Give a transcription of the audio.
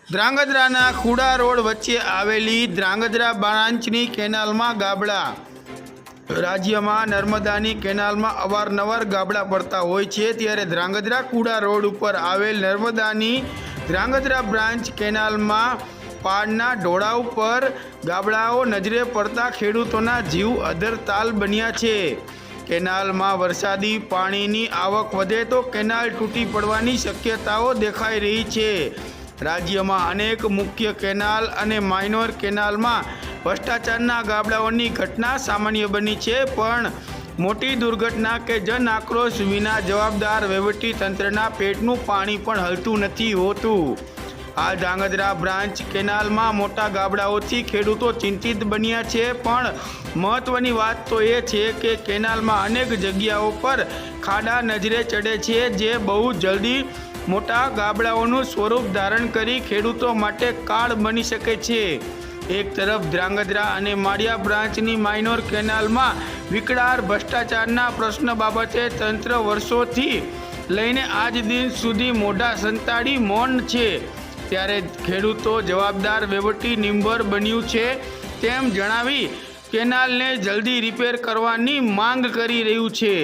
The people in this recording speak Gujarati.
ધ્રાંગધ્રાના ખુડા રોડ વચ્ચે આવેલી ધ્રાંગધ્રા બ્રાન્ચની કેનાલમાં ગાબડા। રાજ્યમાં નર્મદાની કેનાલમાં અવારનવાર ગાબડા પડતા હોય છે, ત્યારે ધ્રાંગધ્રા ખુડા રોડ ઉપર આવેલ નર્મદાની ધ્રાંગધ્રા બ્રાન્ચ કેનાલમાં પાડના ઢોળાવ પર ગાબડાઓ નજરે પડતા ખેડૂતોના જીવ અધરતાલ બન્યા છે। કેનાલમાં વરસાદી પાણીની આવક વધે તો કેનાલ તૂટી પડવાની શક્યતાઓ દેખાઈ રહી છે। રાજ્યમાં અનેક મુખ્ય કેનાલ અને માઇનોર કેનાલમાં ભ્રષ્ટાચારના ગાબડાઓની ઘટના સામાન્ય બની છે, પણ મોટી દુર્ઘટના કે જન આક્રોશ વિના જવાબદાર વહીવટી તંત્રના પેટનું પાણી પણ હલતું નથી હોતું। આ ધ્રાંગધ્રા બ્રાન્ચ કેનાલમાં મોટા ગાબડાઓથી ખેડૂતો ચિંતિત બન્યા છે, પણ મહત્વની વાત તો એ છે કે કેનાલમાં અનેક જગ્યાઓ પર ખાડા નજરે ચડે છે, જે બહુ જલ્દી મોટા ગાબડાઓનું સ્વરૂપ ધારણ કરી ખેડૂતો માટે કાળ બની શકે છે। એક તરફ ધ્રાંગધ્રા અને માળિયા બ્રાન્ચની માઇનોર કેનાલમાં વિકરાળ ભ્રષ્ટાચારના પ્રશ્ન બાબતે તંત્ર વર્ષોથી લઈને આજ દિન સુધી મોઢા સંતાડી મૌન છે, ત્યારે ખેડૂતો જવાબદાર વહીવટી નિંબર બન્યું છે તેમ જણાવી કેનાલને જલ્દી રિપેર કરવાની માંગ કરી રહ્યું છે।